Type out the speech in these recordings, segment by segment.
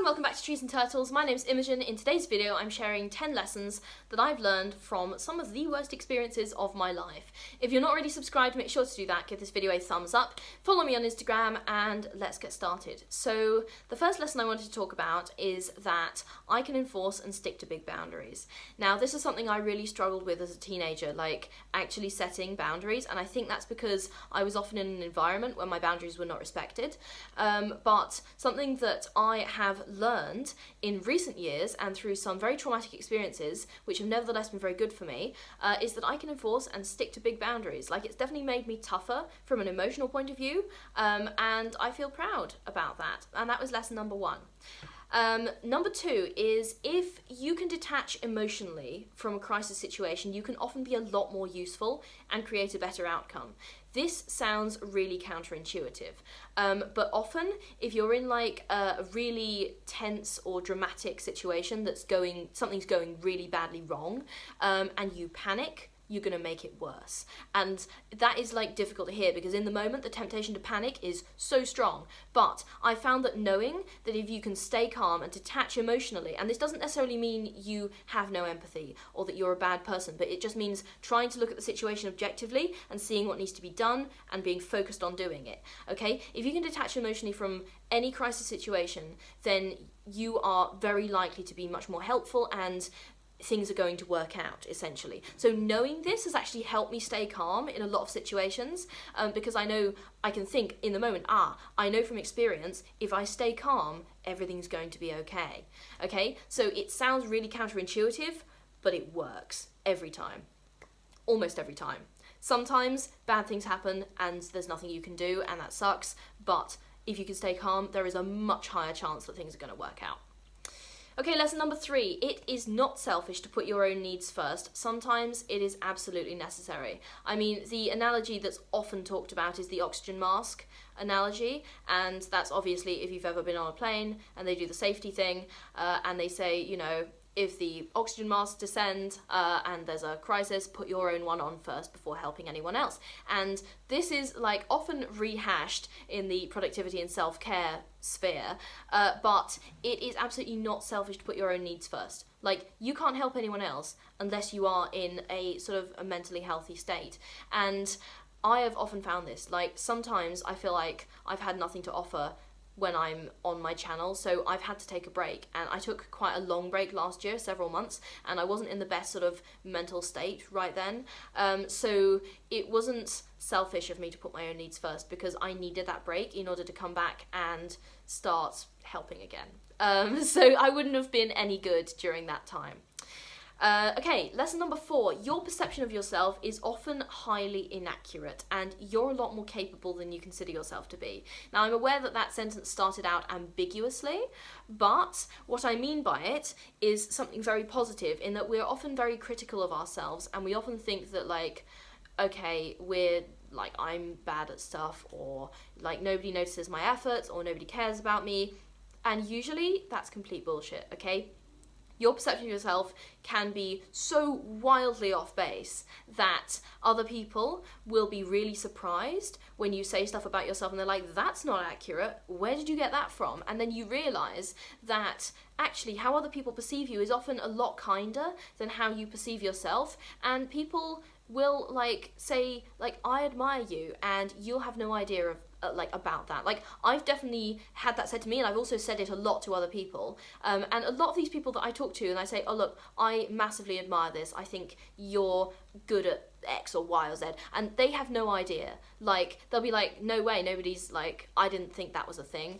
welcome back to Trees and Turtles. My name's Imogen. In today's video I'm sharing 10 lessons that I've learned from some of the worst experiences of my life. If you're not already subscribed, make sure to do that, give this video a thumbs up, follow me on Instagram, and let's get started. So the first lesson I wanted to talk about is that I can enforce and stick to big boundaries. Now this is something I really struggled with as a teenager, like actually setting boundaries, and I think that's because I was often in an environment where my boundaries were not respected. But something that I have learned in recent years and through some very traumatic experiences, which have nevertheless been very good for me, is that I can enforce and stick to big boundaries. Like, it's definitely made me tougher from an emotional point of view, and I feel proud about that. And that was lesson number one. Number two is, if you can detach emotionally from a crisis situation, you can often be a lot more useful and create a better outcome. This sounds really counterintuitive, but often if you're in like a really tense or dramatic situation something's going really badly wrong, and you panic, you're going to make it worse. And that is like difficult to hear, because in the moment the temptation to panic is so strong. But I found that knowing that if you can stay calm and detach emotionally, and this doesn't necessarily mean you have no empathy or that you're a bad person, but it just means trying to look at the situation objectively and seeing what needs to be done and being focused on doing it. Okay? If you can detach emotionally from any crisis situation, then you are very likely to be much more helpful and things are going to work out, essentially. So knowing this has actually helped me stay calm in a lot of situations, because I can think in the moment, I know from experience, if I stay calm, everything's going to be okay. Okay? So it sounds really counterintuitive, but it works every time. Almost every time. Sometimes bad things happen and there's nothing you can do, and that sucks, but if you can stay calm, there is a much higher chance that things are going to work out. Okay, lesson number three. It is not selfish to put your own needs first. Sometimes it is absolutely necessary. I mean, the analogy that's often talked about is the oxygen mask analogy, and that's obviously if you've ever been on a plane and they do the safety thing, and they say, you know, if the oxygen masks descend and there's a crisis, put your own one on first before helping anyone else. And this is like often rehashed in the productivity and self-care sphere, but it is absolutely not selfish to put your own needs first. Like, you can't help anyone else unless you are in a sort of a mentally healthy state. And I have often found this, like, sometimes I feel like I've had nothing to offer when I'm on my channel, so I've had to take a break, and I took quite a long break last year, several months, and I wasn't in the best sort of mental state right then, so it wasn't selfish of me to put my own needs first, because I needed that break in order to come back and start helping again, so I wouldn't have been any good during that time. Okay, lesson number four. Your perception of yourself is often highly inaccurate, and you're a lot more capable than you consider yourself to be. Now, I'm aware that that sentence started out ambiguously, but what I mean by it is something very positive, in that we're often very critical of ourselves, and we often think that, like, okay, I'm bad at stuff, or like nobody notices my efforts, or nobody cares about me, and usually that's complete bullshit, okay? Your perception of yourself can be so wildly off base that other people will be really surprised when you say stuff about yourself and they're like, that's not accurate, where did you get that from? And then you realise that actually how other people perceive you is often a lot kinder than how you perceive yourself, and people will like say, like, I admire you, and you'll have no idea of about that. Like, I've definitely had that said to me, and I've also said it a lot to other people, and a lot of these people that I talk to and I say, oh look, I massively admire this, I think you're good at X or Y or Z, and they have no idea. Like, they'll be like, no way, nobody's like, I didn't think that was a thing.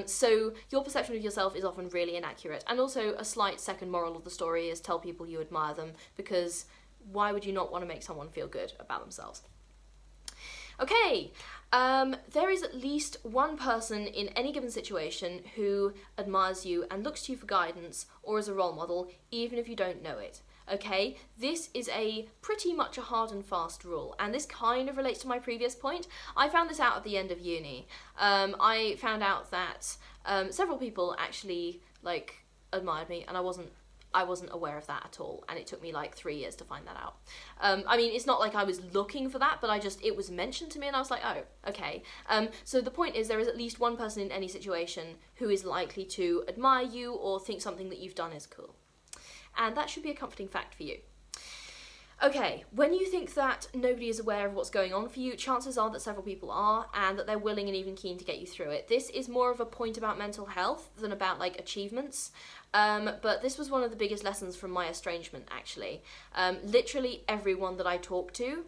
So your perception of yourself is often really inaccurate. And also a slight second moral of the story is tell people you admire them, because why would you not want to make someone feel good about themselves? Okay, there is at least one person in any given situation who admires you and looks to you for guidance or as a role model, even if you don't know it. Okay, this is pretty much a hard and fast rule, and this kind of relates to my previous point. I found this out at the end of uni. I found out that several people actually admired me, and I wasn't I wasn't aware of that at all, and it took me like 3 years to find that out. I mean, it's not like I was looking for that, but it was mentioned to me, and I was like, oh, okay. So the point is, there is at least one person in any situation who is likely to admire you or think something that you've done is cool. And that should be a comforting fact for you. Okay, when you think that nobody is aware of what's going on for you, chances are that several people are, and that they're willing and even keen to get you through it. This is more of a point about mental health than about, like, achievements. But this was one of the biggest lessons from my estrangement, actually. Literally everyone that I talked to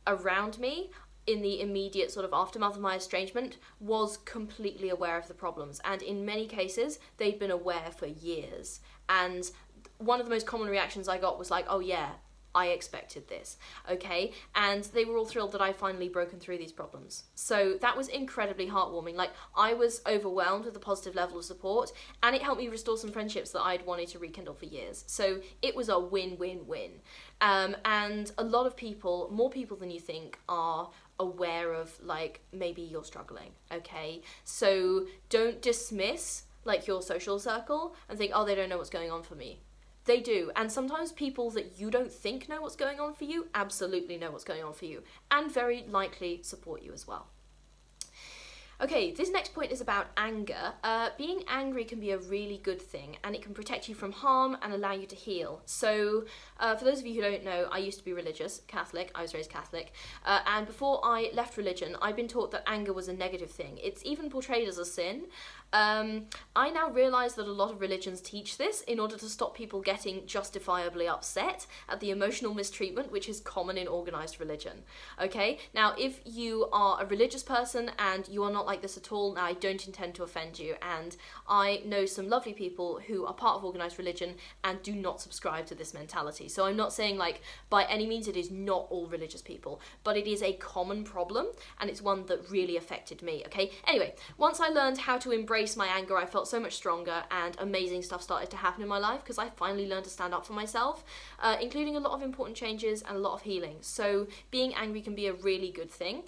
around me in the immediate sort of aftermath of my estrangement was completely aware of the problems. And in many cases, they'd been aware for years. And one of the most common reactions I got was like, oh yeah, I expected this, okay? And they were all thrilled that I'd finally broken through these problems. So that was incredibly heartwarming. Like, I was overwhelmed with the positive level of support, and it helped me restore some friendships that I'd wanted to rekindle for years. So it was a win-win-win. And a lot of people, more people than you think, are aware of, like, maybe you're struggling, okay? So don't dismiss, like, your social circle and think, oh, they don't know what's going on for me. They do, and sometimes people that you don't think know what's going on for you absolutely know what's going on for you, and very likely support you as well. Okay, this next point is about anger. Being angry can be a really good thing, and it can protect you from harm and allow you to heal. So, for those of you who don't know, I used to be religious, Catholic. I was raised Catholic. And before I left religion, I'd been taught that anger was a negative thing. It's even portrayed as a sin. I now realise that a lot of religions teach this in order to stop people getting justifiably upset at the emotional mistreatment which is common in organised religion. Okay, now if you are a religious person and you are not like this at all, now I don't intend to offend you, and I know some lovely people who are part of organised religion and do not subscribe to this mentality. So I'm not saying, like, by any means it is not all religious people, but it is a common problem, and it's one that really affected me, okay? Anyway, once I learned how to embrace my anger, I felt so much stronger, and amazing stuff started to happen in my life because I finally learned to stand up for myself, including a lot of important changes and a lot of healing. So being angry can be a really good thing.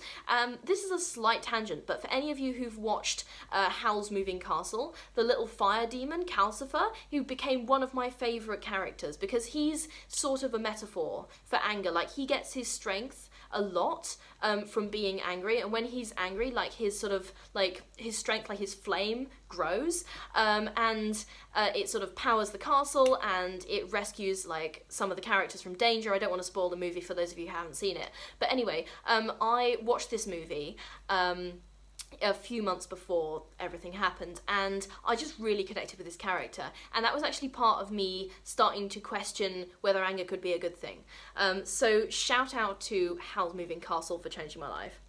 This is a slight tangent, but for any of you who've watched Howl's Moving Castle, the little fire demon, Calcifer, who became one of my favourite characters because he's sort of a metaphor for anger. Like, he gets his strength a lot from being angry, and when he's angry, like, his sort of, like, his strength, like his flame grows, and it sort of powers the castle, and it rescues, like, some of the characters from danger. I don't want to spoil the movie for those of you who haven't seen it, but anyway, I watched this movie a few months before everything happened, and I just really connected with this character, and that was actually part of me starting to question whether anger could be a good thing. So shout out to Howl's Moving Castle for changing my life.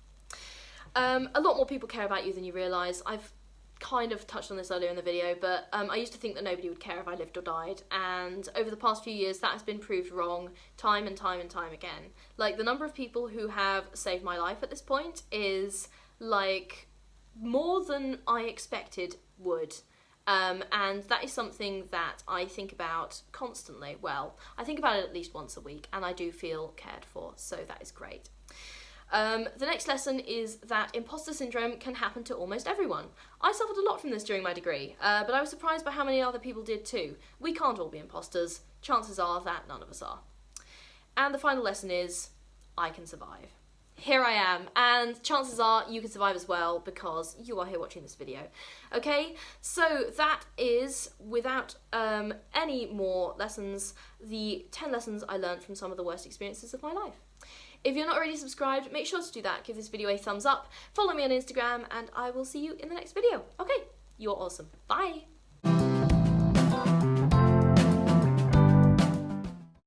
A lot more people care about you than you realise. I've kind of touched on this earlier in the video, but I used to think that nobody would care if I lived or died, and over the past few years that has been proved wrong time and time and time again. Like, the number of people who have saved my life at this point is, like, more than I expected would. And that is something that I think about constantly. Well, I think about it at least once a week, and I do feel cared for, so that is great. The next lesson is that imposter syndrome can happen to almost everyone. I suffered a lot from this during my degree, but I was surprised by how many other people did too. We can't all be imposters. Chances are that none of us are. And the final lesson is, I can survive. Here I am, and chances are you can survive as well because you are here watching this video. Okay, so that is, without any more lessons, the 10 lessons I learned from some of the worst experiences of my life. If you're not already subscribed, make sure to do that. Give this video a thumbs up, follow me on Instagram, and I will see you in the next video. Okay, you're awesome. Bye!